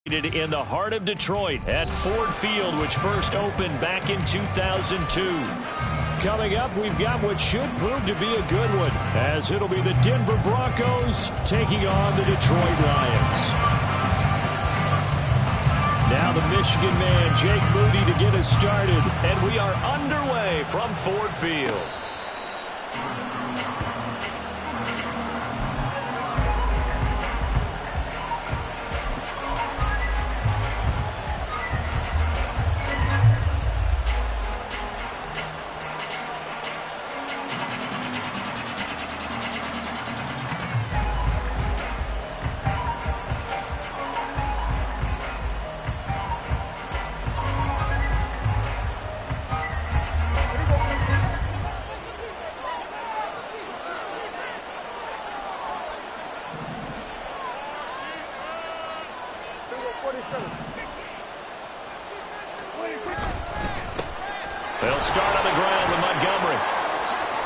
In the heart of Detroit at Ford Field, which first opened back in 2002. Coming up, we've got what should prove to be a good one, as it'll be the Denver Broncos taking on the Detroit Lions. Now the Michigan man, Jake Moody, to get us started. And we are underway from Ford Field. They'll start on the ground with Montgomery.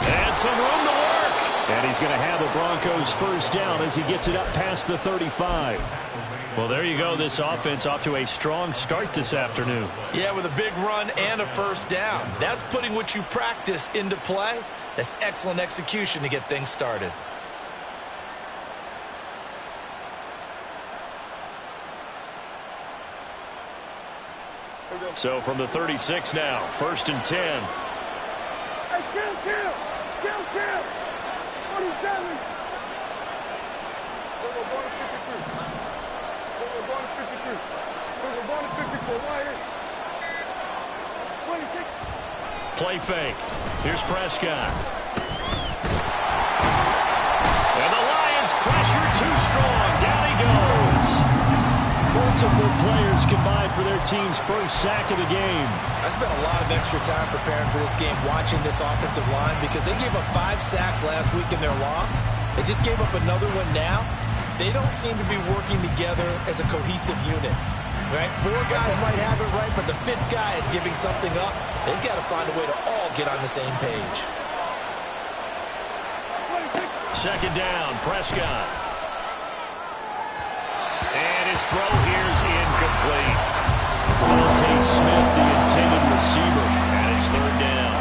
And some room to work. And he's going to have a Broncos first down as he gets it up past the 35. Well, there you go. This offense off to a strong start this afternoon. Yeah, with a big run and a first down. That's putting what you practice into play. That's excellent execution to get things started. So from the 36 now, 1st and 10. Hey, kill. 47. We're going to 53. We're going to 53. We're going to 54. Why is 26? Play fake. Here's Prescott. And the Lions pressure too strong. Down he goes. Multiple players combined for their team's first sack of the game. I spent a lot of extra time preparing for this game, watching this offensive line, because they gave up 5 sacks last week in their loss. They just gave up another one now. They don't seem to be working together as a cohesive unit. Right? 4 guys might have it right, but the 5th guy is giving something up. They've got to find a way to all get on the same page. 2nd down, Prescott. And his throw here's incomplete. Devontae Smith, the intended receiver. And it's 3rd down.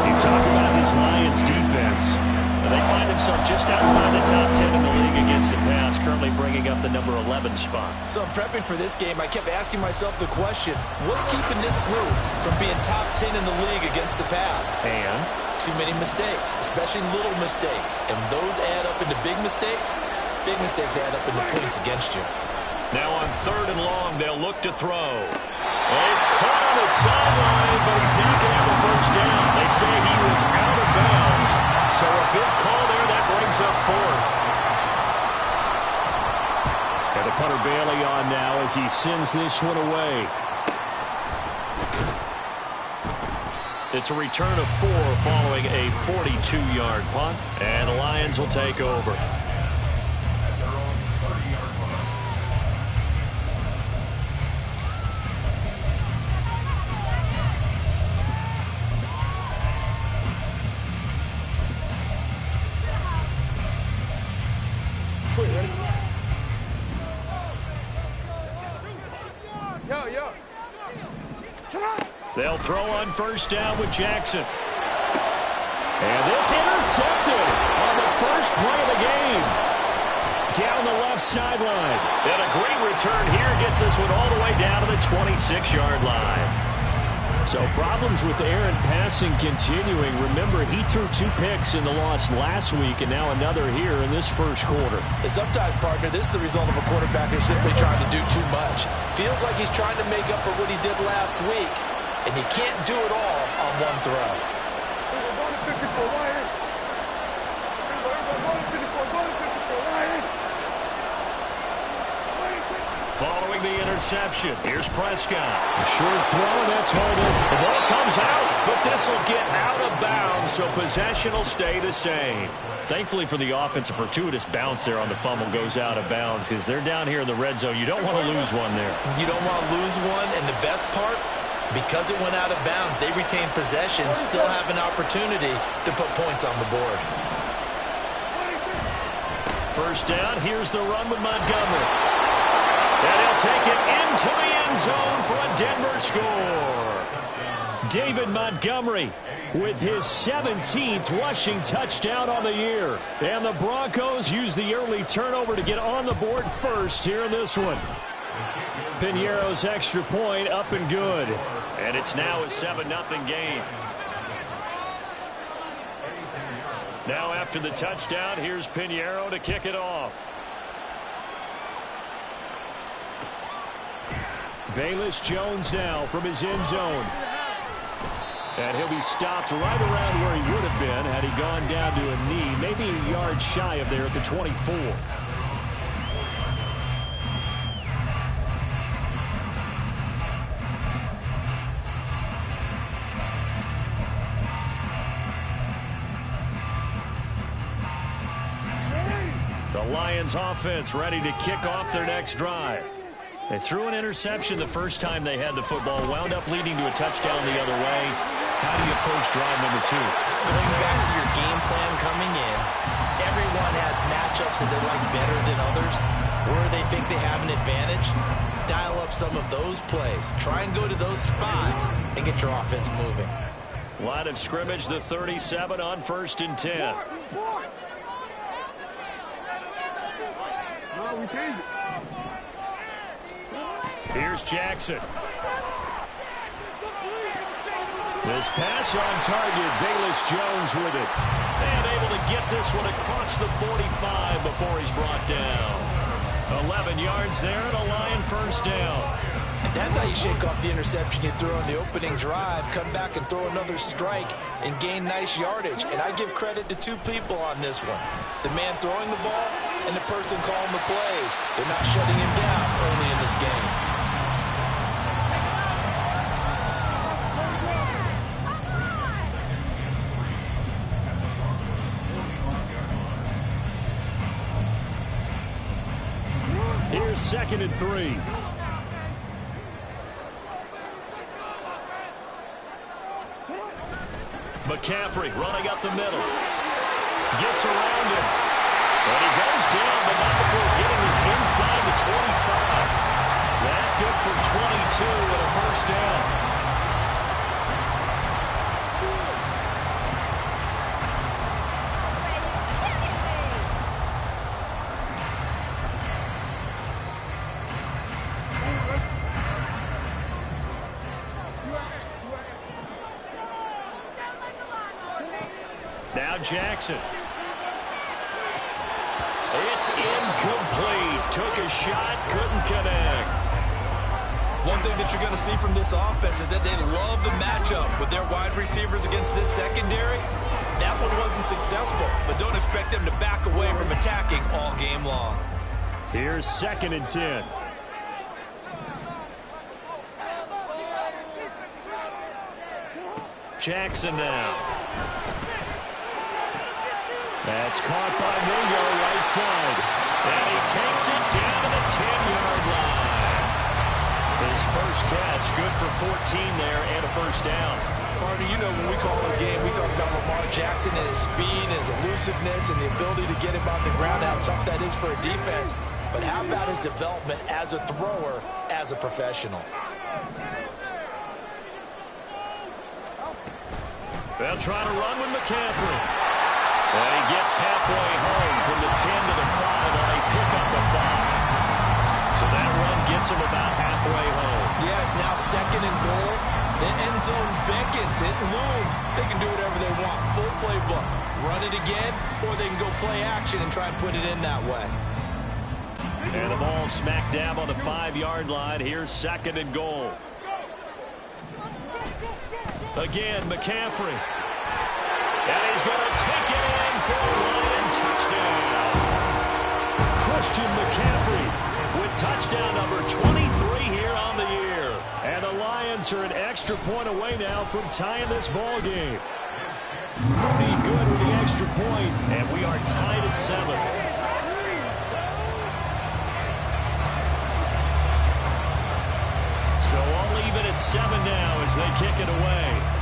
You talk about this Lions defense. They find themselves just outside the top 10 in the league against the pass, currently bringing up the number 11 spot. So I'm prepping for this game. I kept asking myself the question, what's keeping this group from being top 10 in the league against the pass? And too many mistakes, especially little mistakes. And those add up into big mistakes. Big mistakes add up into points against you. Now on 3rd and long, they'll look to throw. Well, he's caught on the sideline, but he's not going to have a first down. They say he was out of bounds. So a big call there that brings up 4th. And the punter Bailey on now as he sends this one away. It's a return of 4 following a 42-yard punt, and the Lions will take over. They'll throw on 1st down with Jackson. And this intercepted on the first play of the game. Down the left sideline. And a great return here gets this one all the way down to the 26-yard line. So problems with Aaron passing continuing. Remember, he threw 2 picks in the loss last week and now another here in this first quarter. And sometimes, partner, this is the result of a quarterback who's simply trying to do too much. Feels like he's trying to make up for what he did last week, and he can't do it all on one throw. We're going to 54. Why is? We're going to 54. Why is? Following the interception, here's Prescott. A short throw, that's Harden. The ball comes out, but this will get out of bounds, so possession will stay the same. Thankfully for the offense, a fortuitous bounce there on the fumble goes out of bounds because they're down here in the red zone. You don't want to lose one there. You don't want to lose one, and the best part, because it went out of bounds, they retain possession, still have an opportunity to put points on the board. 1st down, here's the run with Montgomery. And he'll take it into the end zone for a Denver score. David Montgomery with his 17th rushing touchdown on the year. And the Broncos use the early turnover to get on the board first here in this one. Piñeiro's extra point up and good. And it's now a 7-0 game. Now after the touchdown, here's Piñeiro to kick it off. Velus Jones now from his end zone. And he'll be stopped right around where he would have been had he gone down to a knee, maybe a yard shy of there at the 24. The Lions offense ready to kick off their next drive. They threw an interception the first time they had the football, wound up leading to a touchdown the other way. How do you approach drive number 2? Going back to your game plan coming in, everyone has matchups that they like better than others. Where they think they have an advantage, dial up some of those plays. Try and go to those spots and get your offense moving. Line of scrimmage, the 37 on 1st and 10. We changed it. Here's Jackson. This pass on target, Velus Jones with it. And able to get this one across the 45 before he's brought down. 11 yards there and a Lion first down. And that's how you shake off the interception you threw on the opening drive, come back and throw another strike and gain nice yardage. And I give credit to two people on this one. The man throwing the ball and the person calling the plays. They're not shutting him down early in this game. Here's 2nd and 3. McCaffrey running up the middle. Gets around him. And he goes down, but not before getting his inside the 25. That good for 22 and a first down. Now Jackson. It's incomplete. Took a shot, couldn't connect. One thing that you're going to see from this offense is that they love the matchup with their wide receivers against this secondary. That one wasn't successful, but don't expect them to back away from attacking all game long. Here's 2nd and 10. Jackson now. That's caught by Mingo right side. And he takes it down to the 10-yard line. His first catch, good for 14 there and a first down. Marty, you know when we call it a game, we talk about Lamar Jackson and his speed, his elusiveness, and the ability to get him on the ground, how tough that is for a defense. But how about his development as a thrower, as a professional? They'll try to run with McCaffrey. And he gets halfway home from the 10 to the 5 on a pickup of 5. So that run gets him about halfway home. Yes, now 2nd and goal. The end zone beckons. It looms. They can do whatever they want. Full playbook. Run it again, or they can go play action and try and put it in that way. And the ball smack dab on the 5-yard line. Here's 2nd and goal. Again, McCaffrey. And he's going to take it in for a Lion touchdown. Christian McCaffrey with touchdown number 23 here on the year. And the Lions are an extra point away now from tying this ball game. Pretty good with the extra point, and we are tied at 7. So all even at 7 now as they kick it away.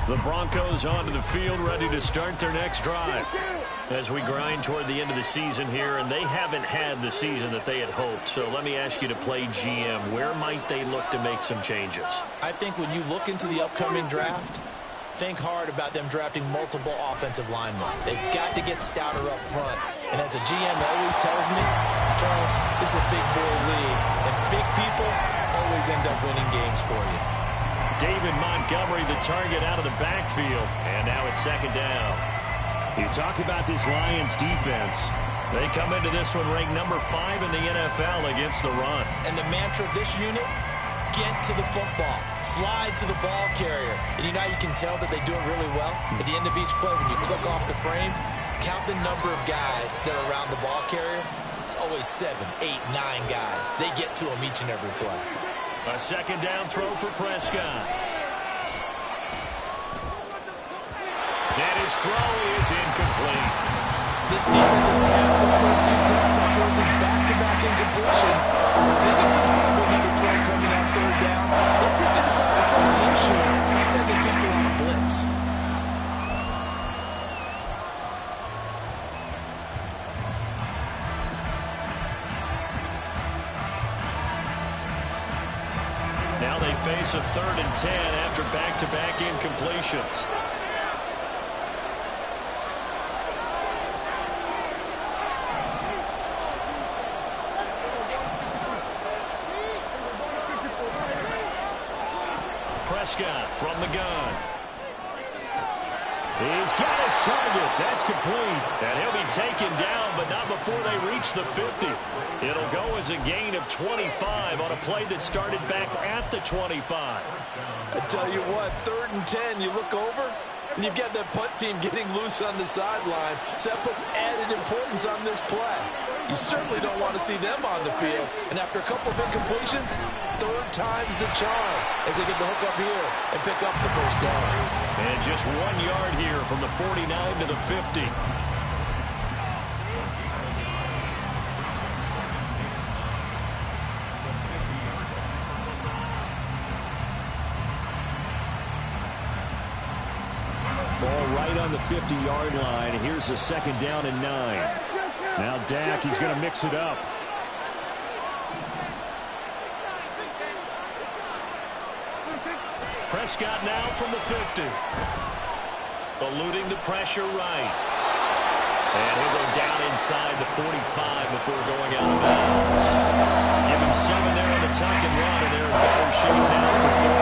The Broncos onto the field, ready to start their next drive. As we grind toward the end of the season here, and they haven't had the season that they had hoped. So let me ask you to play GM. Where might they look to make some changes? I think when you look into the upcoming draft, think hard about them drafting multiple offensive linemen. They've got to get stouter up front. And as a GM always tells me, Charles, this is a big boy league, and big people always end up winning games for you. David Montgomery, the target out of the backfield. And now it's second down. You talk about this Lions defense. They come into this one ranked number 5 in the NFL against the run. And the mantra of this unit, get to the football. Fly to the ball carrier. And you know how you can tell that they do it really well? At the end of each play, when you click off the frame, count the number of guys that are around the ball carrier. It's always 7, 8, 9 guys. They get to them each and every play. A second down throw for Prescott. And his throw is incomplete. This defense has passed its first 2 tests by forcing back-to-back incompletions. They know there's probably another throw coming on third down. Let's see if they decide to press the issue by sending people on a blitz. Now they face a 3rd and 10 after back-to-back incompletions. Prescott from the gun. He's got his target. That's complete. And he'll be taken down, but not before they reach the 50. It'll go as a gain of 25 on a play that started back at the 25. I tell you what, 3rd and 10, you look over, and you've got that punt team getting loose on the sideline. So that puts added importance on this play. You certainly don't want to see them on the field. And after a couple of incompletions, 3rd time's the charm as they get the hook up here and pick up the first down. And just 1 yard here from the 49 to the 50. Ball right on the 50-yard line. Here's a second down and 9. Now Dak, he's going to mix it up. Prescott now from the 50. Eluding the pressure right. And he'll go down inside the 45 before going out of bounds. Give him 7 there on the tuck and run, and they're in better shape now for 4.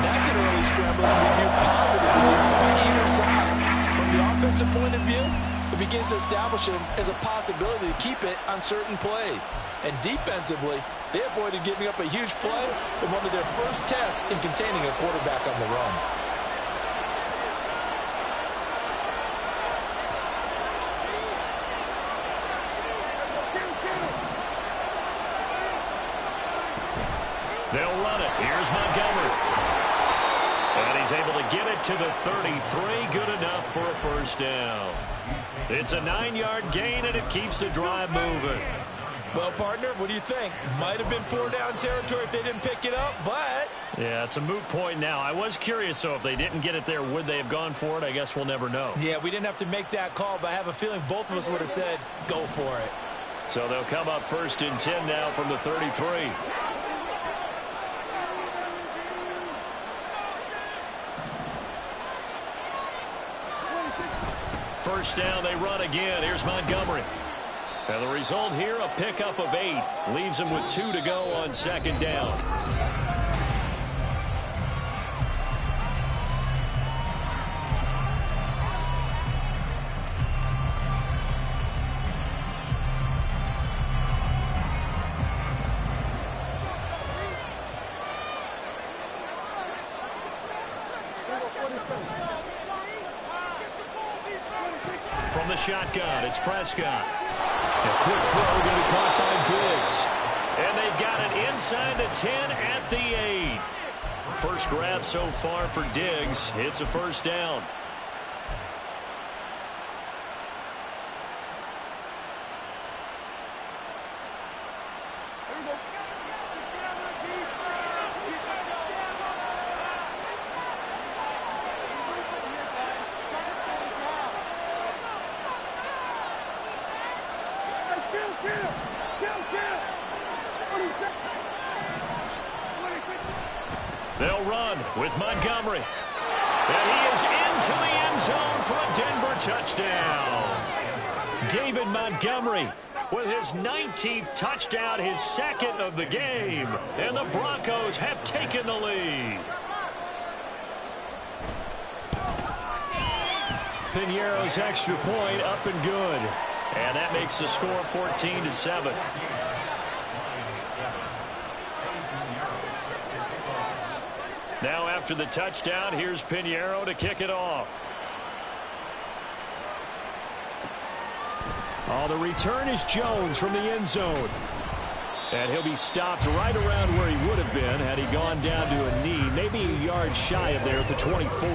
That's an early scramble to be viewed positively by either side. From the offensive point of view, it begins to establish him as a possibility to keep it on certain plays. And defensively, they avoided giving up a huge play in one of their first tests in containing a quarterback on the run. They'll run it. Here's Montgomery. And he's able to get it to the 33. Good enough for a first down. It's a 9-yard gain, and it keeps the drive moving. Well, partner, what do you think? Might have been 4-down territory if they didn't pick it up, but... Yeah, it's a moot point now. I was curious, so if they didn't get it there, would they have gone for it? I guess we'll never know. Yeah, we didn't have to make that call, but I have a feeling both of us would have said, go for it. So they'll come up 1st and 10 now from the 33. First down, they run again. Here's Montgomery. And the result here, a pickup of 8. Leaves him with 2 to go on second down. From the shotgun, it's Prescott. A quick throw going to be caught by Diggs. And they've got it inside the 10 at the 8. First grab so far for Diggs. It's a first down. with Montgomery. And he is into the end zone for a Denver touchdown. David Montgomery with his 19th touchdown, his second of the game. And the Broncos have taken the lead. Piñeiro's extra point up and good. And that makes the score 14-7. Now after the touchdown, here's Piñeiro to kick it off. Oh, the return is Jones from the end zone. And he'll be stopped right around where he would have been had he gone down to a knee, maybe a yard shy of there at the 24.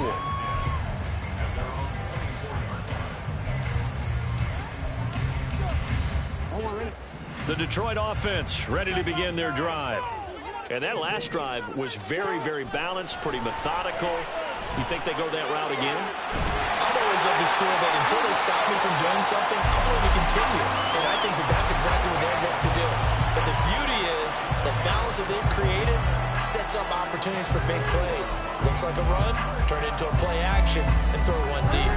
The Detroit offense ready to begin their drive. And that last drive was very, very balanced, pretty methodical. You think they go that route again? I'm always of the school that until they stop me from doing something, I'm going to continue. And I think that that's exactly what they're looking to do. But the beauty is the balance that they've created sets up opportunities for big plays. Looks like a run, turn it into a play action, and throw one deep.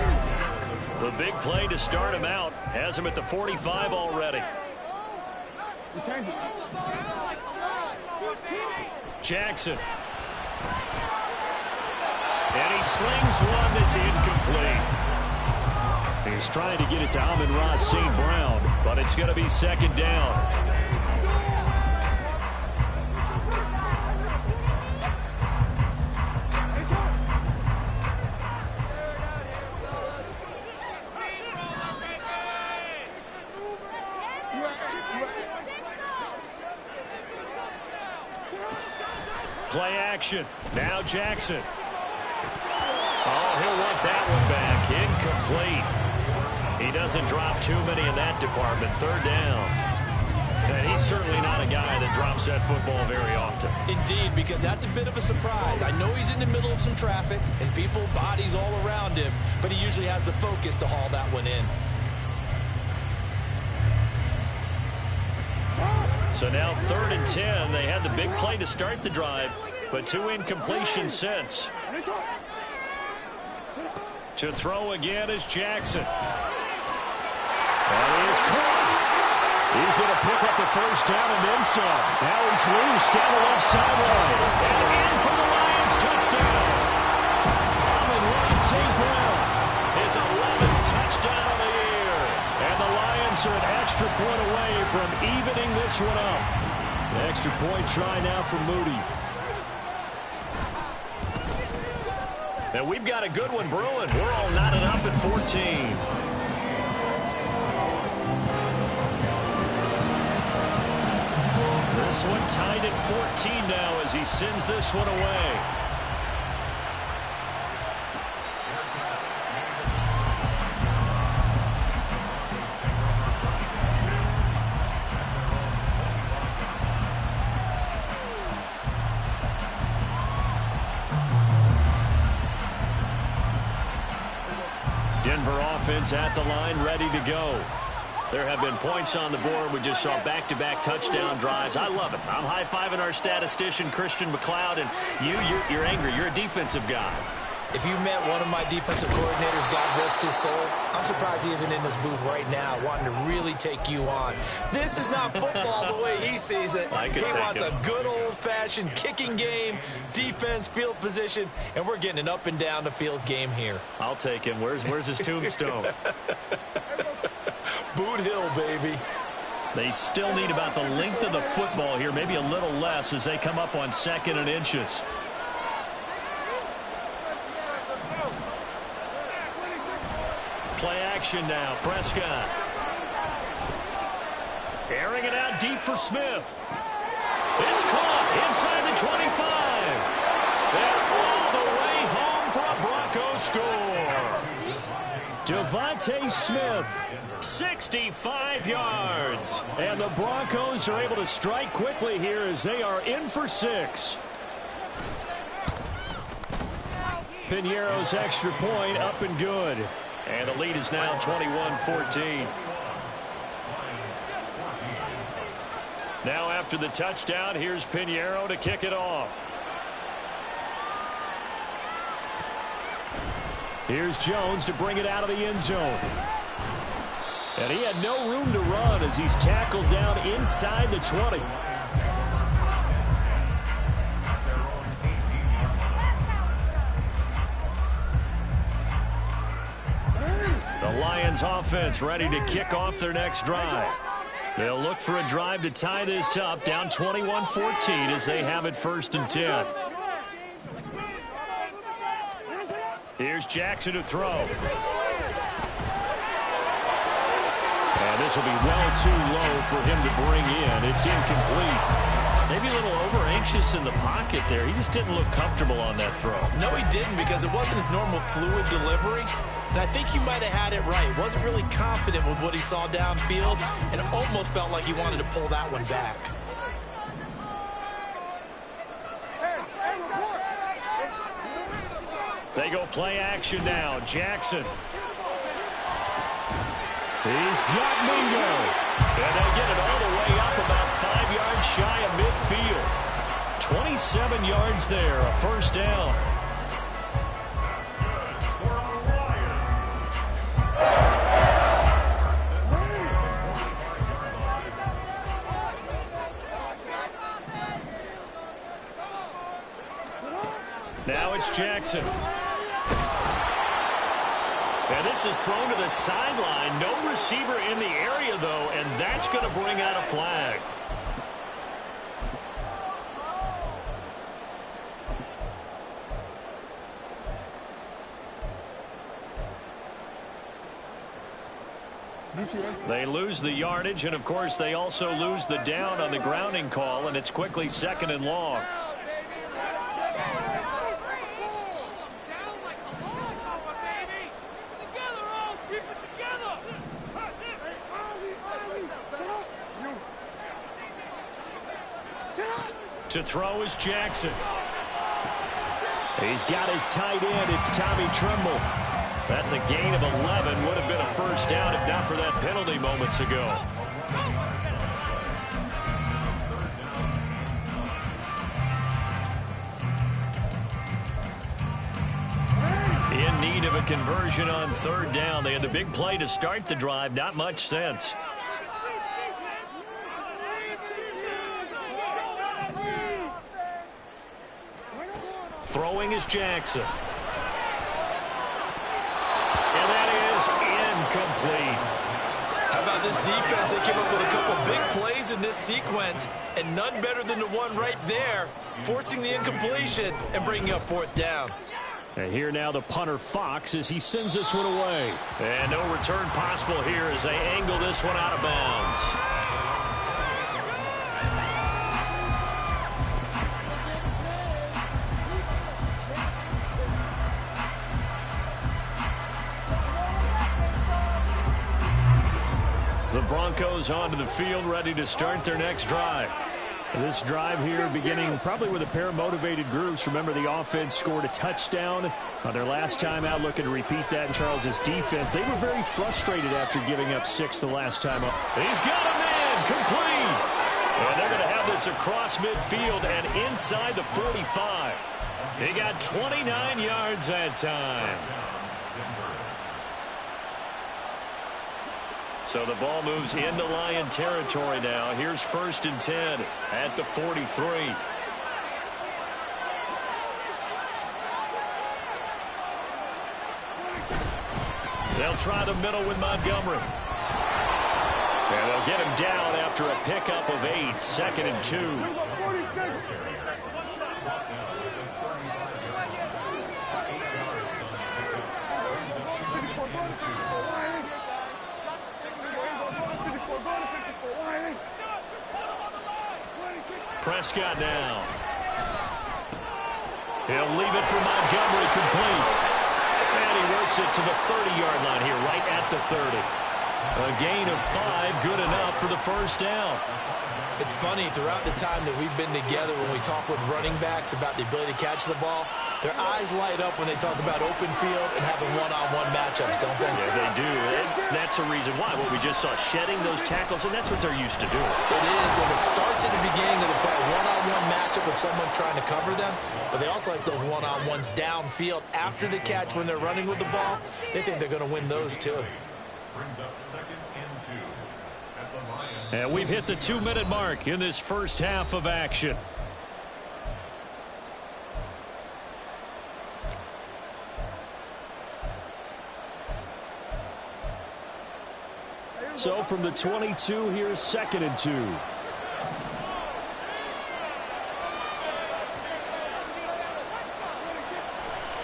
The big play to start him out has him at the 45 already. Jackson. And he slings one that's incomplete. He's trying to get it to Amon-Ra St. Brown, but it's going to be second down. Play action. Now Jackson. Oh, he'll want that one back. Incomplete. He doesn't drop too many in that department. Third down. And he's certainly not a guy that drops that football very often. Indeed, because that's a bit of a surprise. I know he's in the middle of some traffic and people, bodies all around him, but he usually has the focus to haul that one in. So now 3rd and 10. They had the big play to start the drive, but 2 incompletions since. To throw again is Jackson. And he is caught. He's going to pick up the first down and then some. Now he's loose down the left sideline. And in for the Lions touchdown. Amon-Ra St. Brown, his 11th touchdown of the year. And the Lions are an extra point away from evening this one up. An extra point try now for Moody. And we've got a good one brewing. We're all knotted up at 14. This one tied at 14 now as he sends this one away. Denver offense at the line, ready to go. There have been points on the board. We just saw back-to-back touchdown drives. I love it. I'm high-fiving our statistician, Christian McLeod, and you're angry. You're a defensive guy. If you met one of my defensive coordinators, God rest his soul, I'm surprised he isn't in this booth right now wanting to really take you on. This is not football the way he sees it. He wants a good old-fashioned kicking game, defense, field position, and we're getting an up-and-down-the-field game here. I'll take him. Where's his tombstone? Boot Hill, baby. They still need about the length of the football here, maybe a little less as they come up on 2nd and inches. Play action now. Prescott. Airing it out deep for Smith. It's caught inside the 25. And all the way home for a Broncos score. Devontae Smith, 65 yards. And the Broncos are able to strike quickly here as they are in for 6. Piñeiro's extra point up and good. And the lead is now 21-14. Now after the touchdown, here's Piñeiro to kick it off. Here's Jones to bring it out of the end zone. And he had no room to run as he's tackled down inside the 20. The Lions offense ready to kick off their next drive. They'll look for a drive to tie this up, down 21-14 as they have it 1st and 10. Here's Jackson to throw. And this will be well too low for him to bring in. It's incomplete. Maybe a little over-anxious in the pocket there. He just didn't look comfortable on that throw. No, he didn't, because it wasn't his normal fluid delivery. And I think you might have had it right. Wasn't really confident with what he saw downfield, and almost felt like he wanted to pull that one back. They go play action now. Jackson. He's got Mingo. And they get it all the way up about 5 yards shy of midfield. 27 yards there, a 1st down. Now it's Jackson. And this is thrown to the sideline. No receiver in the area, though, and that's going to bring out a flag. They lose the yardage, and, of course, they also lose the down on the grounding call, and it's quickly 2nd and long. To throw is Jackson. He's got his tight end. It's Tommy Tremble. That's a gain of 11. Would have been a 1st down if not for that penalty moments ago. In need of a conversion on 3rd down. They had the big play to start the drive. Not much sense. Throwing is Jackson. And that is incomplete. How about this defense? They came up with a couple big plays in this sequence, and none better than the one right there, forcing the incompletion and bringing up 4th down. And here now the punter Fox as he sends this one away. And no return possible here as they angle this one out of bounds. The Broncos onto the field, ready to start their next drive. This drive here beginning probably with a pair of motivated groups. Remember, the offense scored a touchdown on their last time out, looking to repeat that in Charles's defense. They were very frustrated after giving up 6 the last time up. He's got a man, complete. And they're going to have this across midfield and inside the 45. They got 29 yards that time. So the ball moves into Lion territory now. Here's 1st and 10 at the 43. They'll try the middle with Montgomery. And they'll get him down after a pickup of 8, 2nd and 2. Prescott now. He'll leave it for Montgomery, complete. And he works it to the 30-yard line here, right at the 30. A gain of 5, good enough for the first down. It's funny, throughout the time that we've been together, when we talk with running backs about the ability to catch the ball, their eyes light up when they talk about open field and having one-on-one matchups, don't they? Yeah, they do. And that's the reason why. What we just saw, shedding those tackles, and that's what they're used to doing. It is, and it starts at the beginning of the play, one-on-one matchup if someone's trying to cover them, but they also like those one-on-ones downfield after the catch when they're running with the ball. They think they're going to win those too. Brings up 2nd and 2 at the Lions. And we've hit the 2-minute mark in this first half of action. So from the 22, here's 2nd and 2.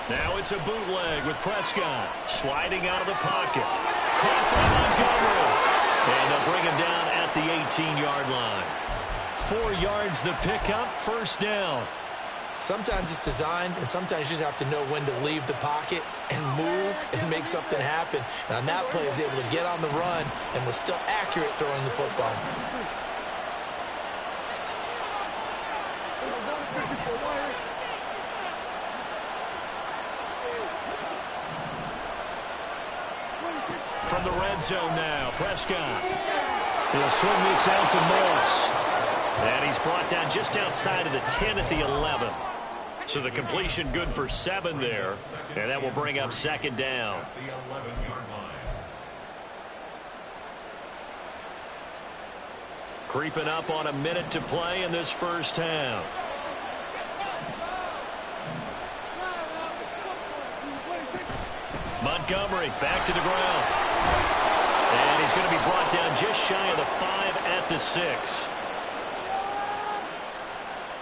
Now it's a bootleg with Prescott sliding out of the pocket. Caught by Montgomery. And they'll bring him down at the 18-yard line. 4 yards the pickup, first down. Sometimes it's designed, and sometimes you just have to know when to leave the pocket and move and make something happen. And on that play, he was able to get on the run and was still accurate throwing the football. From the red zone now, Prescott. He'll swing this out to Morris. And he's brought down just outside of the 10 at the 11. So the completion good for 7 there. And that will bring up 2nd down. The 11-yard line. Creeping up on a minute to play in this first half. Montgomery back to the ground. And he's going to be brought down just shy of the 5 at the 6.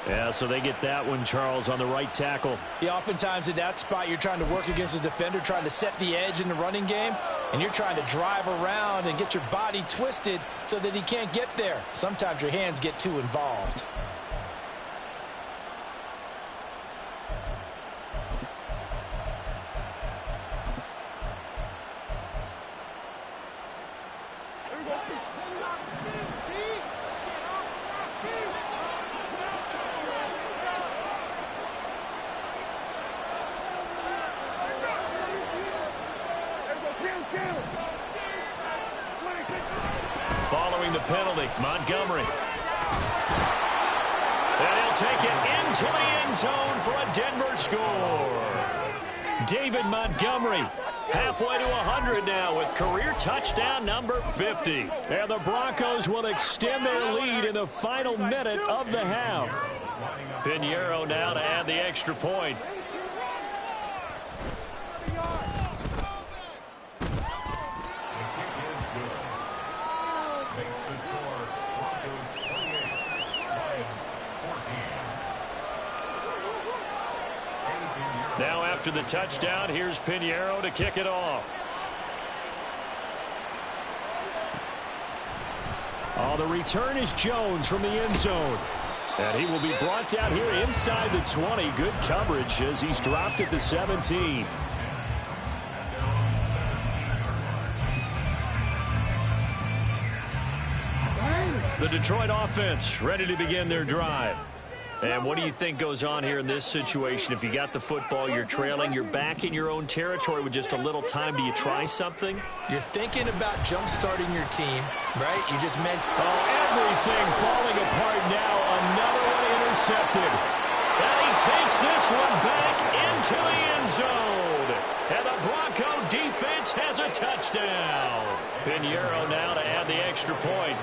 Yeah, so they get that one, Charles, on the right tackle. Yeah, oftentimes in that spot, you're trying to work against a defender, trying to set the edge in the running game, and you're trying to drive around and get your body twisted so that he can't get there. Sometimes your hands get too involved. Following the penalty, Montgomery. And he'll take it into the end zone for a Denver score. David Montgomery, halfway to 100 now with career touchdown number 50. And the Broncos will extend their lead in the final minute of the half. Pinheiro now to add the extra point. Now after the touchdown, here's Pinheiro to kick it off. Oh, the return is Jones from the end zone. And he will be brought down here inside the 20. Good coverage as he's dropped at the 17. The Detroit offense ready to begin their drive. And what do you think goes on here in this situation? If you got the football, you're trailing, you're back in your own territory with just a little time. Do you try something? You're thinking about jump-starting your team, right? You just meant... Oh, everything falling apart now. Another one intercepted. And he takes this one back into the end zone. And the Bronco defense has a touchdown. Pinheiro now to add the extra point.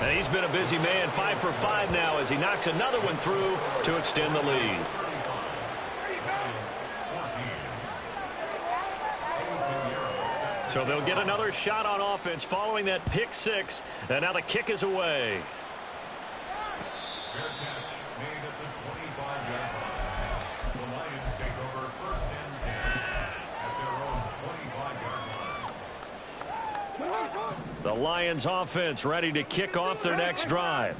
And he's been a busy man, 5 for 5 now as he knocks another one through to extend the lead. So they'll get another shot on offense following that pick 6. And now the kick is away. Fair catch made at the 25-yard line. The Lions take over 1st and 10 at their own 25-yard line. The Lions offense ready to kick off their next drive.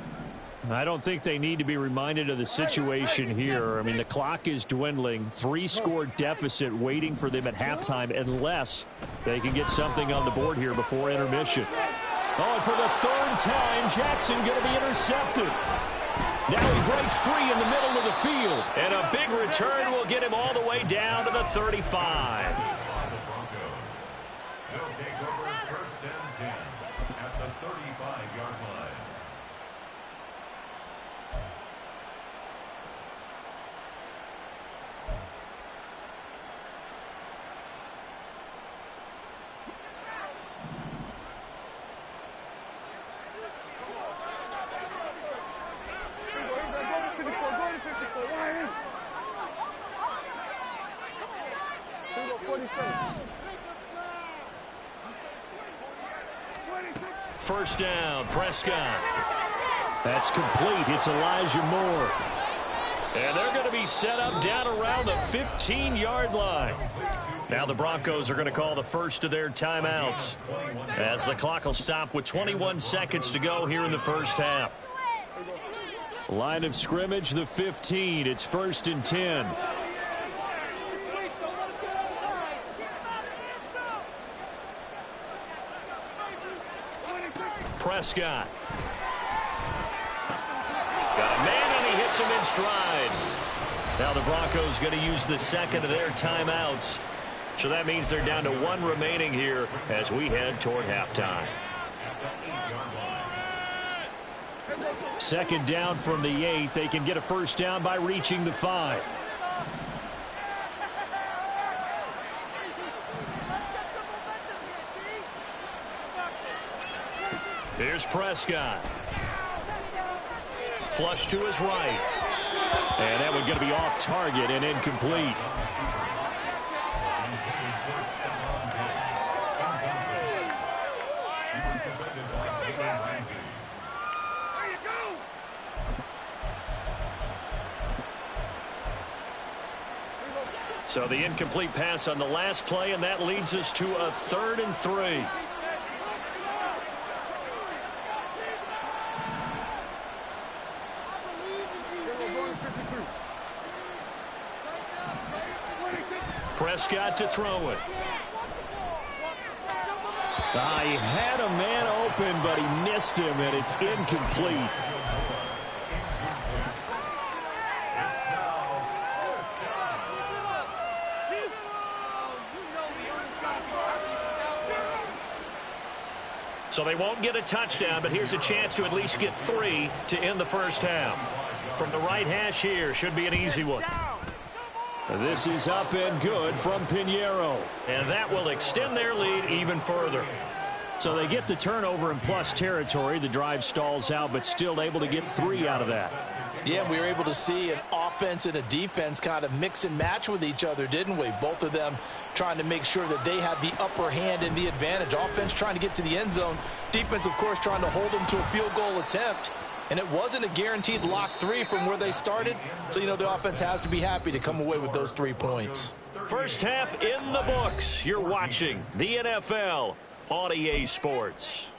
I don't think they need to be reminded of the situation here. I mean, the clock is dwindling. 3-score deficit waiting for them at halftime unless they can get something on the board here before intermission. Oh, and for the third time, Jackson going to be intercepted. Now he breaks free in the middle of the field. And a big return will get him all the way down to the 35. The Broncos will take over first and 10 at the 35-yard line. First down, Prescott. That's complete. It's Elijah Moore. And they're going to be set up down around the 15-yard line. Now the Broncos are going to call the first of their timeouts, as the clock will stop with 21 seconds to go here in the first half. Line of scrimmage, the 15. It's first and 10. Prescott. Got a man, and he hits him in stride. Now the Broncos going to use the second of their timeouts. So that means they're down to one remaining here as we head toward halftime. Second down from the 8. They can get a first down by reaching the 5. Here's Prescott. Flush to his right. And that one's going to be off target and incomplete. So the incomplete pass on the last play, and that leads us to a 3rd and 3. Prescott to throw it. He had a man open, but he missed him, and it's incomplete. So they won't get a touchdown, but here's a chance to at least get 3 to end the first half. From the right hash here, should be an easy one. This is up and good from Pinheiro. And that will extend their lead even further. So they get the turnover in plus territory. The drive stalls out, but still able to get 3 out of that. Yeah, we were able to see an offense and a defense kind of mix and match with each other, didn't we? Both of them trying to make sure that they have the upper hand and the advantage. Offense trying to get to the end zone. Defense, of course, trying to hold them to a field goal attempt. And it wasn't a guaranteed lock 3 from where they started. So, you know, the offense has to be happy to come away with those 3 points. First half in the books. You're watching the NFL on EA Sports.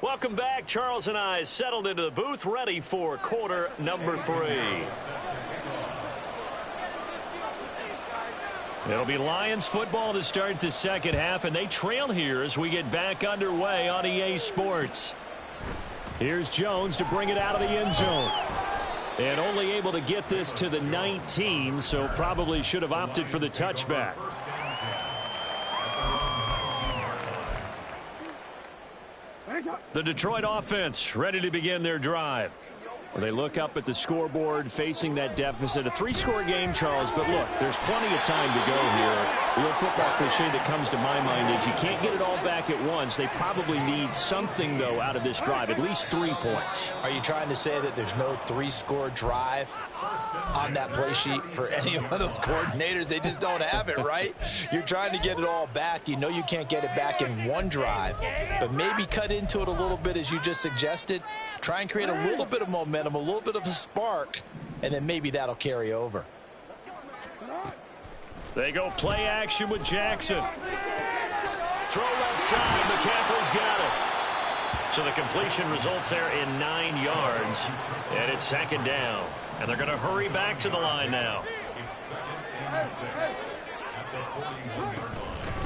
Welcome back. Charles and I settled into the booth, ready for quarter number 3. It'll be Lions football to start the second half, and they trail here as we get back underway on EA Sports. Here's Jones to bring it out of the end zone. And only able to get this to the 19, so probably should have opted for the touchback. The Detroit offense ready to begin their drive. They look up at the scoreboard facing that deficit. A 3-score game, Charles, but look, there's plenty of time to go here. The little football cliche that comes to my mind is you can't get it all back at once. They probably need something, though, out of this drive, at least 3 points. Are you trying to say that there's no 3-score drive on that play sheet for any of those coordinators? They just don't have it, right? You're trying to get it all back. You know you can't get it back in one drive, but maybe cut into it a little bit as you just suggested. Try and create a little bit of momentum, a little bit of a spark, and then maybe that'll carry over. They go play action with Jackson. throw left side. McCaffrey's got it. So the completion results there in 9 yards. And it's second down. And they're going to hurry back to the line now. It's second and 6 at the 41-yard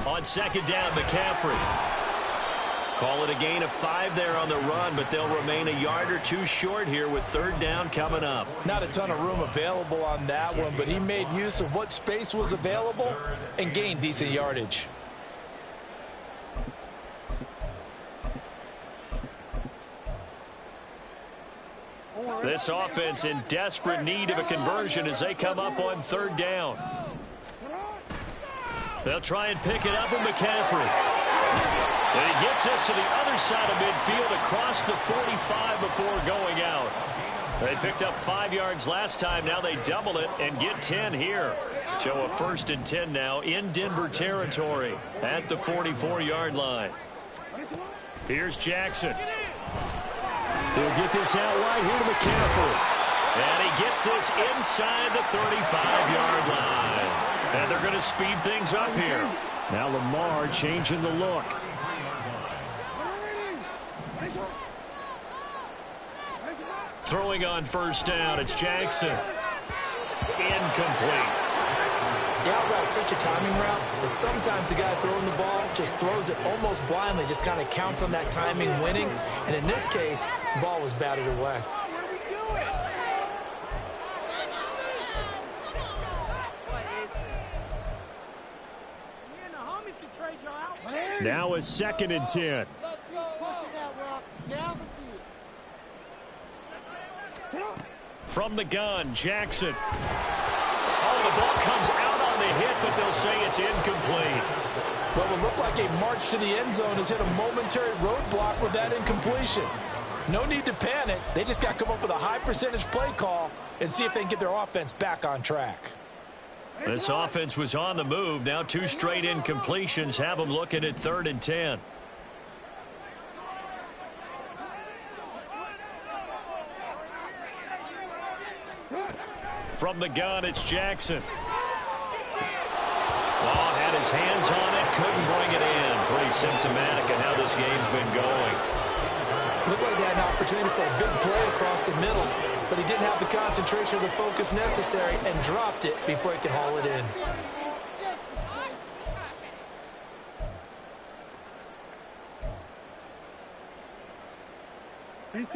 line. On second down, McCaffrey. Call it a gain of 5 there on the run, but they'll remain a yard or 2 short here with third down coming up. Not a ton of room available on that one, but he made use of what space was available and gained decent yardage. This offense in desperate need of a conversion as they come up on third down. They'll try and pick it up with McCaffrey. And he gets this to the other side of midfield across the 45 before going out. They picked up 5 yards last time. Now they double it and get 10 here. So a 1st and 10 now in Denver territory at the 44-yard line. Here's Jackson. He'll get this out right here to McCaffrey. And he gets this inside the 35-yard line. And they're going to speed things up here. Now Lamar changing the look. Throwing on first down, it's Jackson. Incomplete. The out route's such a timing route that sometimes the guy throwing the ball just throws it almost blindly, just kind of counts on that timing winning. And in this case, the ball was batted away. Now it's 2nd and 10. From the gun, Jackson. Oh, the ball comes out on the hit, but they'll say it's incomplete. What would look like a march to the end zone has hit a momentary roadblock with that incompletion. No need to panic. They just got to come up with a high percentage play call and see if they can get their offense back on track. This offense was on the move. Now 2 straight incompletions have them looking at 3rd and 10. From the gun, it's Jackson. Oh, had his hands on it, couldn't bring it in. Pretty symptomatic of how this game's been going. Looked like they had an opportunity for a big play across the middle, but he didn't have the concentration or the focus necessary and dropped it before he could haul it in.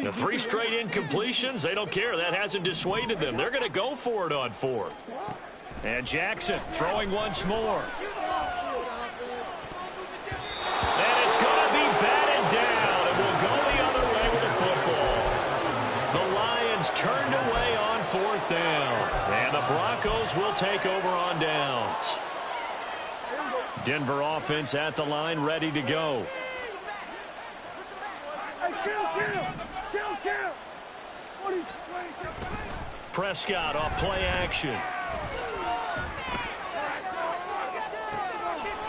The 3 straight incompletions, they don't care. That hasn't dissuaded them. They're going to go for it on 4th. And Jackson throwing once more. And it's going to be batted down. And will go the other way with the football. The Lions turned away on 4th down. And the Broncos will take over on downs. Denver offense at the line, ready to go. Prescott off play action.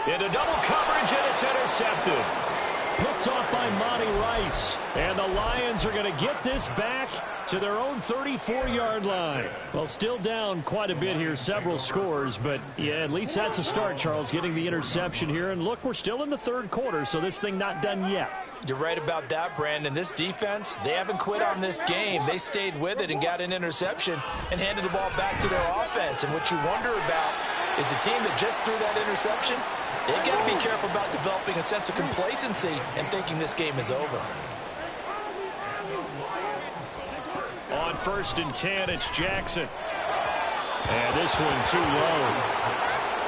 Into double coverage, and it's intercepted. Picked off by Monty Rice. And the Lions are going to get this back to their own 34-yard line. Well, still down quite a bit here, several scores, but yeah, at least that's a start, Charles, getting the interception here. And look, we're still in the 3rd quarter, so this thing not done yet. You're right about that, Brandon. This defense, they haven't quit on this game. They stayed with it and got an interception and handed the ball back to their offense. And what you wonder about is the team that just threw that interception, they've got to be careful about developing a sense of complacency and thinking this game is over. On 1st and 10, it's Jackson. And this one too low.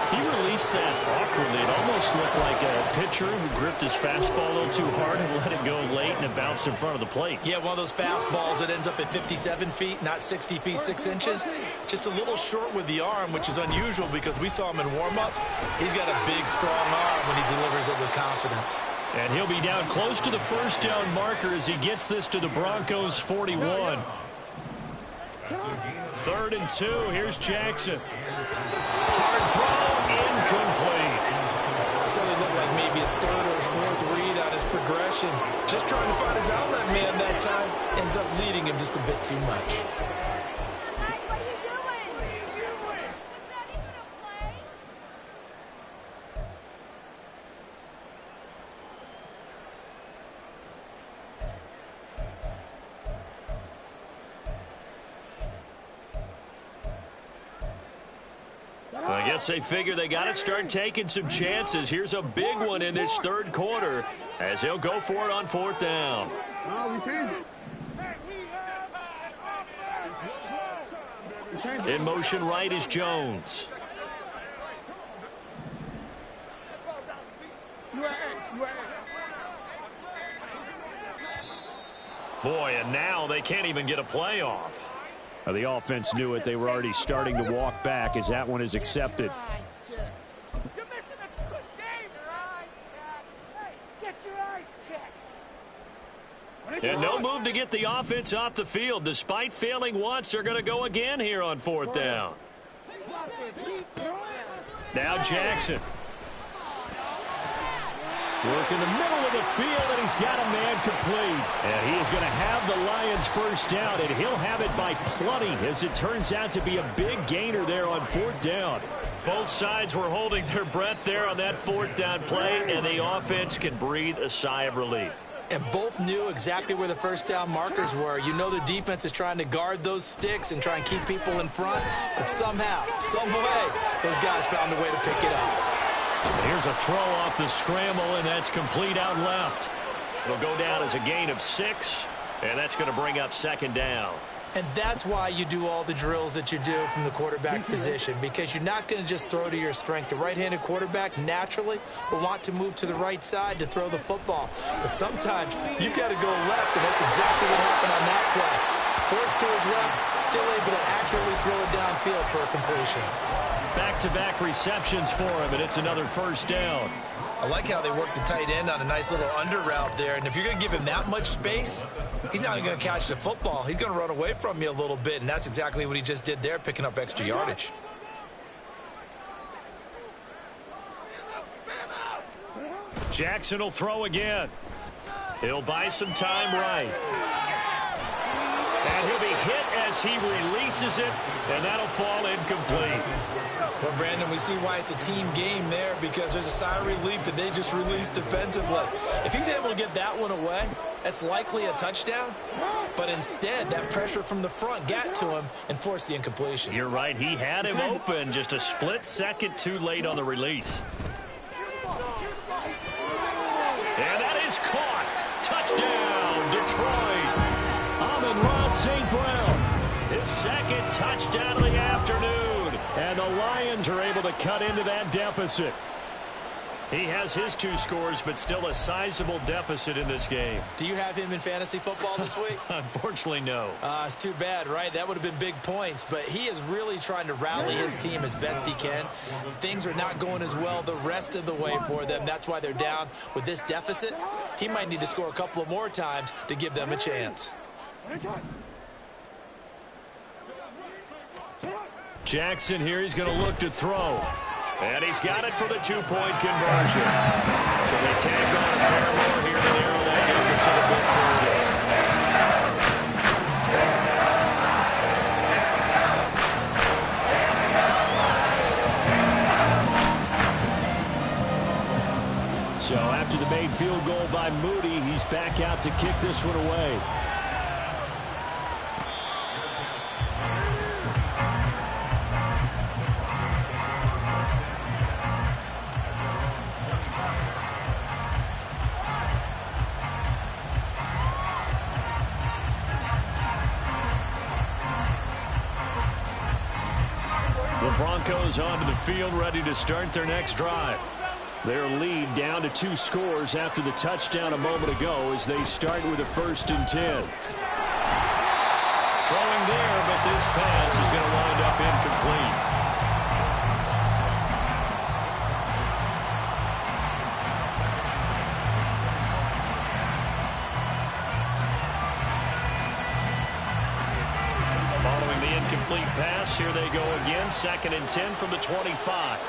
He released that awkwardly. It almost looked like a pitcher who gripped his fastball a little too hard and let it go late, and it bounced in front of the plate. Yeah, one of those fastballs that ends up at 57 feet, not 60 feet, 6 inches. Just a little short with the arm, which is unusual because we saw him in warm-ups. He's got a big, strong arm when he delivers it with confidence. And he'll be down close to the 1st down marker as he gets this to the Broncos 41. 3rd and 2. Here's Jackson. Hard throw, incomplete. So they look like maybe his 3rd or his 4th read on his progression. Just trying to find his outlet man that time. Ends up leading him just a bit too much. guess they figure they got to start taking some chances. Here's a big one in this third quarter as he'll go for it on fourth down. No, we changed it. In motion right is Jones. Boy, and now they can't even get a play off. The offense knew it. They were already starting to walk back as that one is accepted. And no move to get the offense off the field. Despite failing once, they're going to go again here on fourth down. Now Jackson. Work in the middle of the field, and he's got a man complete. And he is going to have the Lions first down, and he'll have it by plenty as it turns out to be a big gainer there on fourth down. Both sides were holding their breath there on that fourth down play, and the offense can breathe a sigh of relief. And both knew exactly where the first down markers were. You know the defense is trying to guard those sticks and try and keep people in front, but somehow, some way, those guys found a way to pick it up. And here's a throw off the scramble, and that's complete out left. It'll go down as a gain of 6, and that's going to bring up second down. And that's why you do all the drills that you do from the quarterback position, because you're not going to just throw to your strength. The right-handed quarterback naturally will want to move to the right side to throw the football. But sometimes you've got to go left, and that's exactly what happened on that play. Forced to his left, still able to accurately throw it downfield for a completion. Back-to-back receptions for him, and it's another first down. I like how they work the tight end on a nice little under route there. And if you're going to give him that much space, he's not going to catch the football. He's going to run away from you a little bit, and that's exactly what he just did there, picking up extra yardage. Jackson will throw again. He'll buy some time right. And he'll be hit as he releases it, and that'll fall incomplete. Well, Brandon, we see why it's a team game there, because there's a sigh of relief that they just released defensively. If he's able to get that one away, that's likely a touchdown. But instead, that pressure from the front got to him and forced the incompletion. You're right. He had him open, just a split second too late on the release. And that is caught. Touchdown, Detroit. Amon-Ra St. Brown, his second touchdown of the afternoon. And the Lions are able to cut into that deficit. He has his 2 scores, but still a sizable deficit in this game. Do you have him in fantasy football this week? Unfortunately, no. It's too bad, right? That would have been big points, but he is really trying to rally his team as best he can. Things are not going as well the rest of the way for them. That's why they're down with this deficit. He might need to score a couple of more times to give them a chance. Jackson here, he's going to look to throw. And he's got it for the 2-point conversion. So they tag on a pair more here to narrow that deficit a bit further. So after the made field goal by Moody, he's back out to kick this one away. The Broncos onto the field, ready to start their next drive. Their lead down to 2 scores after the touchdown a moment ago as they start with a 1st and 10. Throwing there, but this pass is going to wind up incomplete. Following the incomplete pass, here they go again, 2nd and 10 from the 25.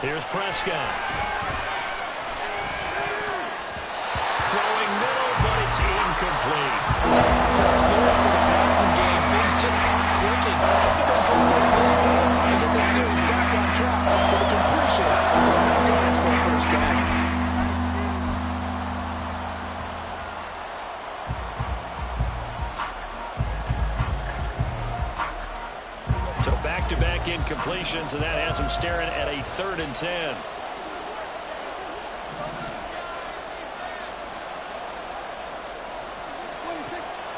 Here's Prescott. Throwing middle, but it's incomplete. Tough series in the passing game. Things just aren't clicking. They've been come through this point and get the series back on track with a completion for 9 yards for a 1st down. back-to-back incompletions, and that has him staring at a 3rd and 10.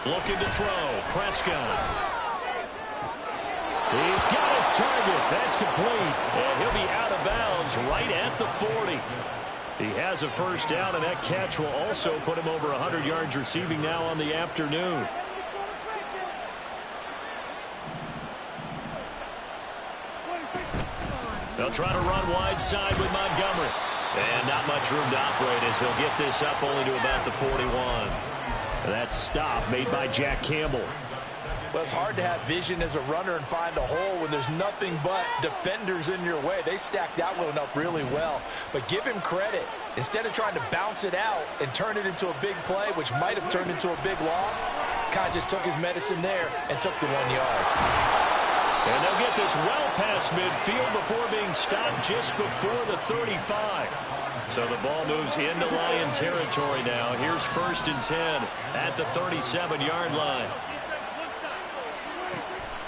Looking to throw. Prescott. He's got his target. That's complete. And he'll be out of bounds right at the 40. He has a first down, and that catch will also put him over 100 yards receiving now on the afternoon. They'll try to run wide side with Montgomery. And not much room to operate as they'll get this up only to about the 41. That stop made by Jack Campbell. Well, it's hard to have vision as a runner and find a hole when there's nothing but defenders in your way. They stacked that one up really well. But give him credit. Instead of trying to bounce it out and turn it into a big play, which might have turned into a big loss, kind of just took his medicine there and took the 1 yard. And they'll get this well past midfield before being stopped just before the 35. So the ball moves into Lion territory now. Here's 1st and 10 at the 37-yard line.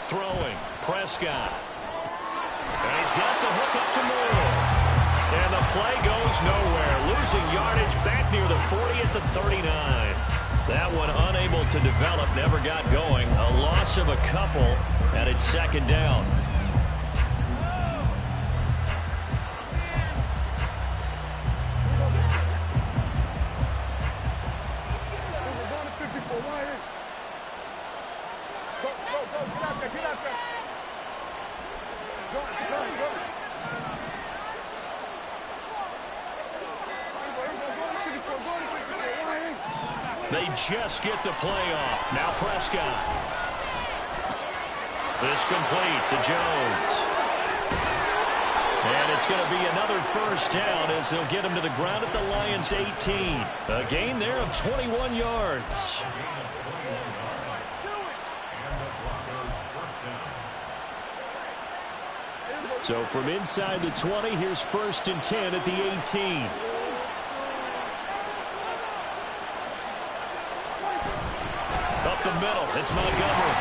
Throwing, Prescott. And he's got the hook up to Moore. And the play goes nowhere. Losing yardage back near the 40 at the 39. That one unable to develop, never got going. A loss of a couple, and it's 2nd down. They just get the play off. Now Prescott. This complete to Jones. And it's going to be another first down as they'll get him to the ground at the Lions' 18. A gain there of 21 yards. So from inside the 20, here's 1st and 10 at the 18. Up the middle, it's Montgomery.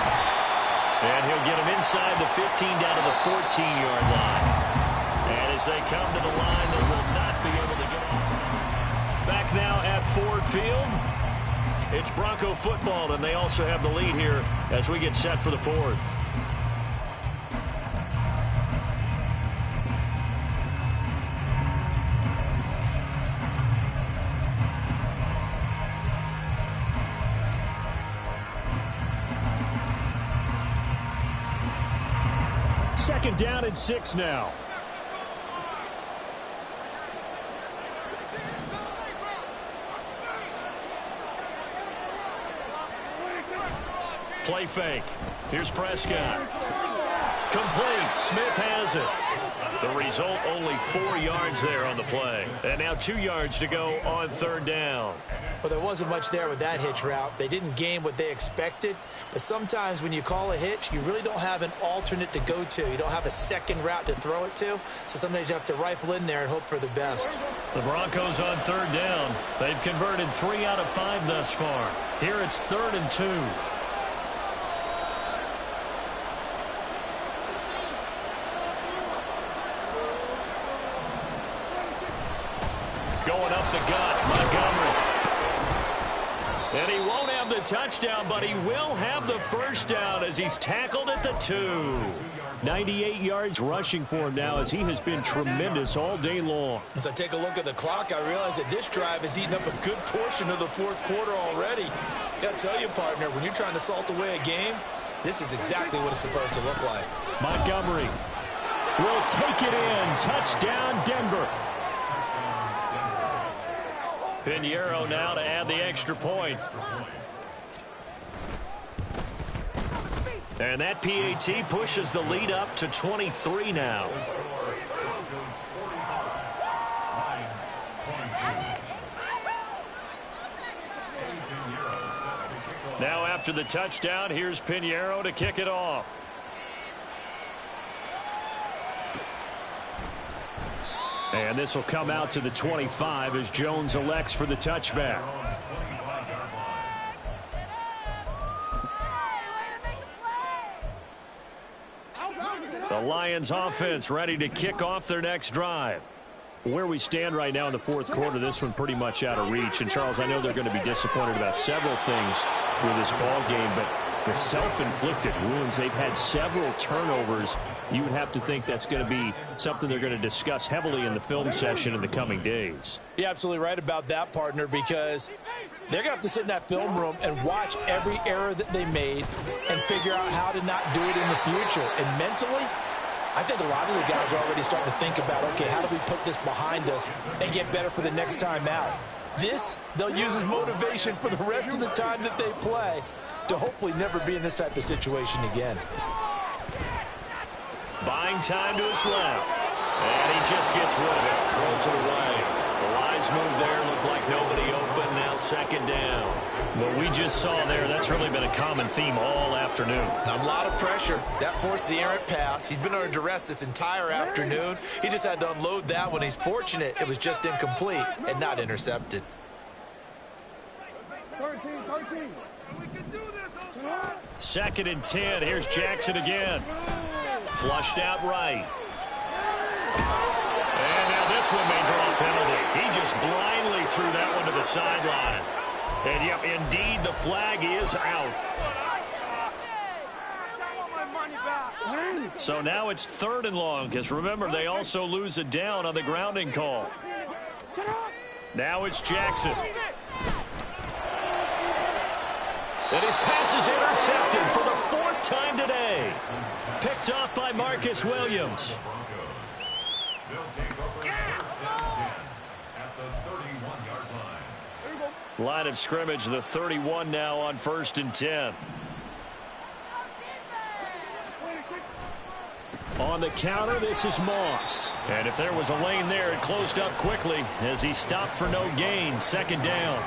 And he'll get him inside the 15 down to the 14-yard line. And as they come to the line, they will not be able to get off. Back now at Ford Field. It's Bronco football, and they also have the lead here as we get set for the 4th. Second down and 6 now. Play fake. Here's Prescott. Complete. Smith has it. The result, only 4 yards there on the play. And now 2 yards to go on 3rd down. Well, there wasn't much there with that hitch route. They didn't gain what they expected. But sometimes when you call a hitch, you really don't have an alternate to go to. You don't have a second route to throw it to. So sometimes you have to rifle in there and hope for the best. The Broncos on 3rd down. They've converted 3 out of 5 thus far. Here it's 3rd and 2. Going up the gut, Montgomery. And he won't have the touchdown, but he will have the first down as he's tackled at the 2. 98 yards rushing for him now as he has been tremendous all day long. As I take a look at the clock, I realize that this drive has eaten up a good portion of the 4th quarter already. Got to tell you, partner, when you're trying to salt away a game, this is exactly what it's supposed to look like. Montgomery will take it in. Touchdown, Denver. Pinheiro now to add the extra point. And that PAT pushes the lead up to 23 now. Now after the touchdown, here's Pinheiro to kick it off. And this will come out to the 25 as Jones elects for the touchback. The Lions offense ready to kick off their next drive. Where we stand right now in the fourth quarter, this one pretty much out of reach. And, Charles, I know they're going to be disappointed about several things with this ball game, but the self-inflicted wounds, they've had several turnovers. You would have to think that's going to be something they're going to discuss heavily in the film session in the coming days. You're absolutely right about that, partner, because they're going to have to sit in that film room and watch every error that they made and figure out how to not do it in the future. And mentally, I think a lot of the guys are already starting to think about, okay, how do we put this behind us and get better for the next time out? This, they'll use as motivation for the rest of the time that they play to hopefully never be in this type of situation again. Buying time to his left. And he just gets rid of it. Throws it away. The wise move there. Looked like nobody open. Now second down. What we just saw there, that's really been a common theme all afternoon. A lot of pressure. That forced the errant pass. He's been under duress this entire afternoon. He just had to unload that one. He's fortunate it was just incomplete and not intercepted. 13. Second and 10. Here's Jackson again. Flushed out right. And now this one may draw a penalty. He just blindly threw that one to the sideline. And, yep, indeed, the flag is out. So now it's 3rd and long, because remember, they also lose a down on the grounding call. Now it's Jackson. And his pass is intercepted for the 4th time today. Picked off by Marcus Williams. They'll take over first down 10 at the 31-yard line. Line of scrimmage, the 31 now on 1st and 10. On the counter, this is Moss. And if there was a lane there, it closed up quickly as he stopped for no gain. 2nd down.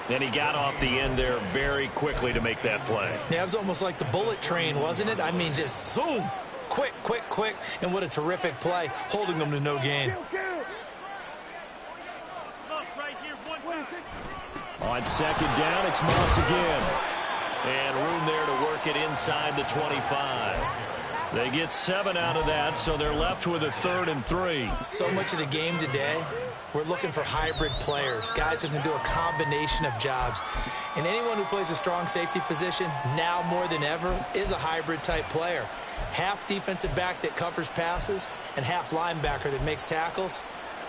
And he got off the end there very quickly to make that play. Yeah, it was almost like the bullet train, wasn't it? I mean, just zoom. Quick. And what a terrific play, holding them to no gain. On 2nd down, it's Moss again. And room there to work it inside the 25. They get 7 out of that, so they're left with a 3rd and 3. So much of the game today, we're looking for hybrid players, guys who can do a combination of jobs. And anyone who plays a strong safety position, now more than ever, is a hybrid type player. Half defensive back that covers passes and half linebacker that makes tackles.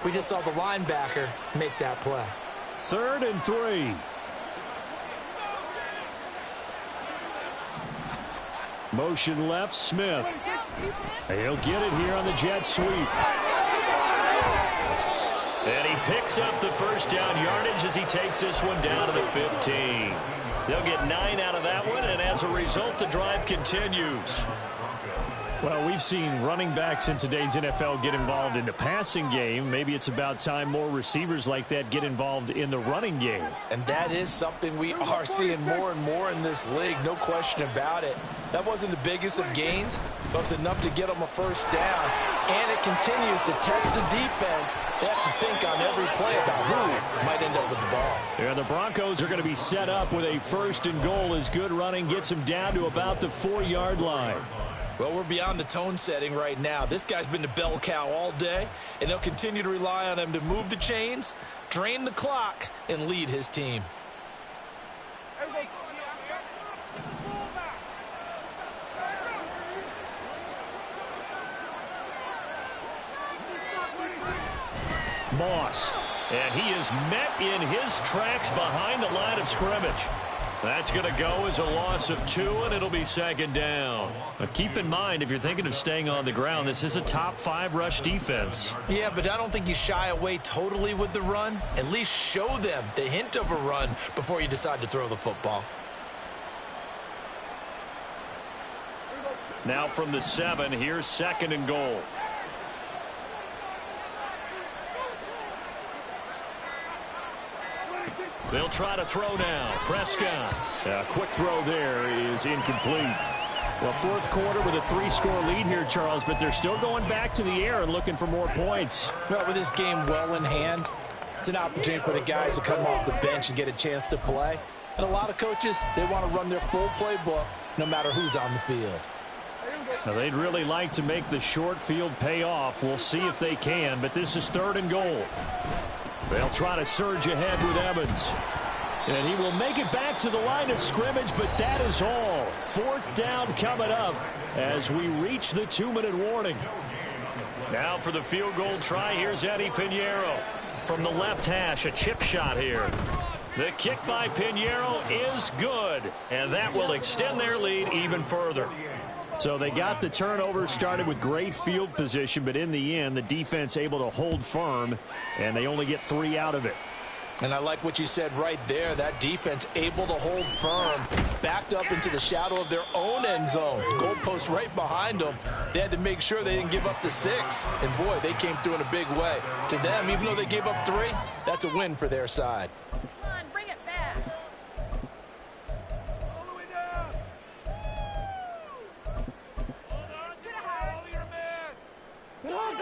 We just saw the linebacker make that play. 3rd and 3. Motion left, Smith. He'll get it here on the jet sweep. And he picks up the first down yardage as he takes this one down to the 15. They'll get 9 out of that one, and as a result, the drive continues. Well, we've seen running backs in today's NFL get involved in the passing game. Maybe it's about time more receivers like that get involved in the running game. And that is something we are seeing more and more in this league, no question about it. That wasn't the biggest of gains, but it was enough to get them a first down. And it continues to test the defense. They have to think on every play about who might end up with the ball. Yeah, the Broncos are going to be set up with a 1st and goal as good running gets them down to about the 4-yard line. Well, we're beyond the tone setting right now. This guy's been the bell cow all day, and they'll continue to rely on him to move the chains, drain the clock, and lead his team. Moss, and he is met in his tracks behind the line of scrimmage. That's going to go as a loss of 2, and it'll be 2nd down. But keep in mind, if you're thinking of staying on the ground, this is a top 5 rush defense. Yeah, but I don't think you shy away totally with the run. At least show them the hint of a run before you decide to throw the football. Now from the 7, here's 2nd and goal. They'll try to throw now. Prescott. A quick throw there is incomplete. Well, 4th quarter with a 3-score lead here, Charles, but they're still going back to the air and looking for more points. Well, with this game well in hand, it's an opportunity for the guys to come off the bench and get a chance to play. And a lot of coaches, they want to run their full playbook no matter who's on the field. Now, they'd really like to make the short field pay off. We'll see if they can, but this is 3rd and goal. They'll try to surge ahead with Evans. And he will make it back to the line of scrimmage, but that is all. 4th down coming up as we reach the 2-minute warning. Now for the field goal try, here's Eddie Pinheiro. From the left hash, a chip shot here. The kick by Pinheiro is good, and that will extend their lead even further. So they got the turnover started with great field position, but in the end, the defense able to hold firm, and they only get 3 out of it. And I like what you said right there. That defense able to hold firm, backed up into the shadow of their own end zone. Goalpost right behind them. They had to make sure they didn't give up the 6. And, boy, they came through in a big way. To them, even though they gave up 3, that's a win for their side. Bring it back. All the way down.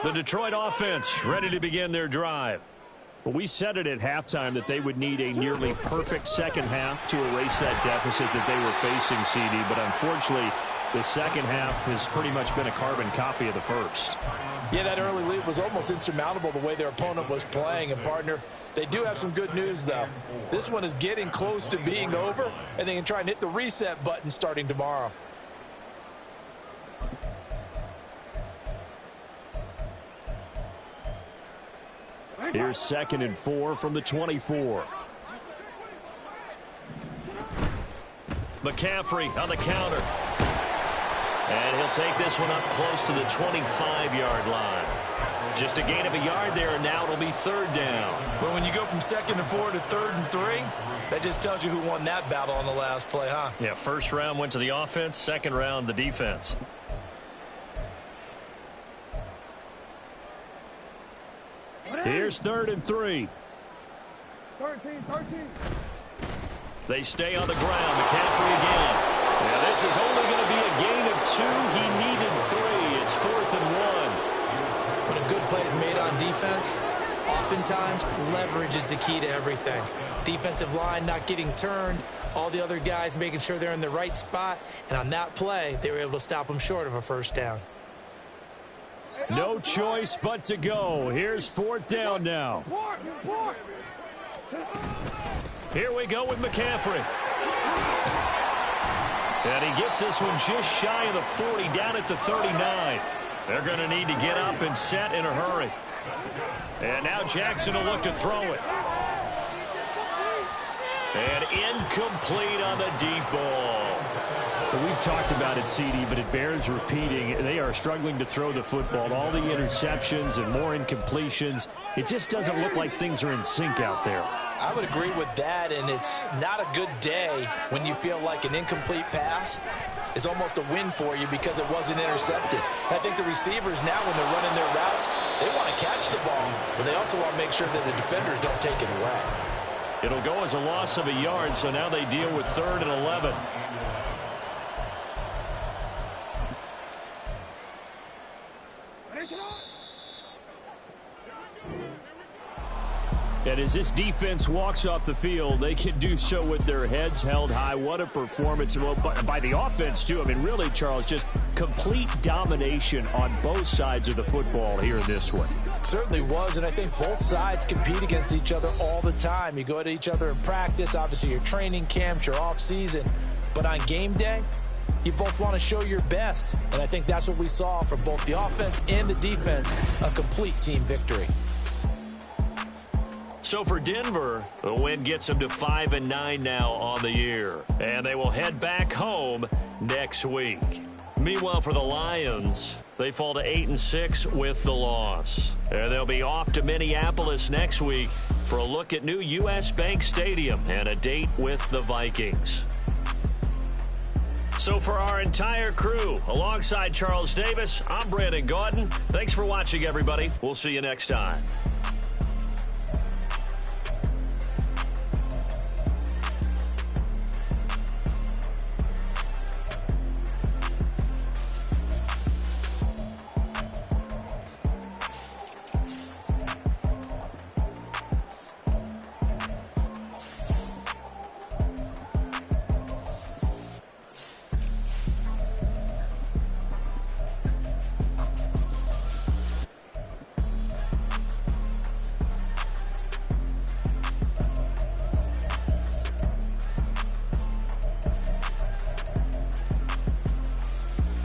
The Detroit offense ready to begin their drive. Well, we said it at halftime that they would need a nearly perfect second half to erase that deficit that they were facing, CD. But unfortunately, the second half has pretty much been a carbon copy of the first. Yeah, that early lead was almost insurmountable the way their opponent was playing. And, partner, they do have some good news, though. This one is getting close to being over, and they can try and hit the reset button starting tomorrow. Here's 2nd and 4 from the 24. McCaffrey on the counter. And he'll take this one up close to the 25-yard line. Just a gain of a yard there, and now it'll be 3rd down. But when you go from 2nd and 4 to 3rd and 3, that just tells you who won that battle on the last play, huh? Yeah, first round went to the offense, second round the defense. Here's 3rd and 3. 13. They stay on the ground. McCaffrey again. Now this is only going to be a gain of 2. He needed 3. It's 4th and 1. When a good play is made on defense, oftentimes leverage is the key to everything. Defensive line not getting turned, all the other guys making sure they're in the right spot, and on that play, they were able to stop them short of a first down. No choice but to go. Here's 4th down now. Here we go with McCaffrey. And he gets this one just shy of the 40, down at the 39. They're going to need to get up and set in a hurry. And now Jackson will look to throw it. And incomplete on the deep ball. We've talked about it, CD, but it bears repeating. They are struggling to throw the football. All the interceptions and more incompletions. It just doesn't look like things are in sync out there. I would agree with that, and it's not a good day when you feel like an incomplete pass is almost a win for you because it wasn't intercepted. I think the receivers now, when they're running their routes, they want to catch the ball, but they also want to make sure that the defenders don't take it away. It'll go as a loss of a yard, so now they deal with 3rd and 11. And as this defense walks off the field, they can do so with their heads held high. What a performance by the offense, too. I mean, really, Charles, just complete domination on both sides of the football here in this one. It certainly was, and I think both sides compete against each other all the time. You go to each other in practice, obviously your training camps, your off-season. But on game day, you both want to show your best. And I think that's what we saw from both the offense and the defense, a complete team victory. So for Denver, the win gets them to 5-9 now on the year. And they will head back home next week. Meanwhile, for the Lions, they fall to 8-6 with the loss. And they'll be off to Minneapolis next week for a look at new U.S. Bank Stadium and a date with the Vikings. So for our entire crew, alongside Charles Davis, I'm Brandon Gaudin. Thanks for watching, everybody. We'll see you next time.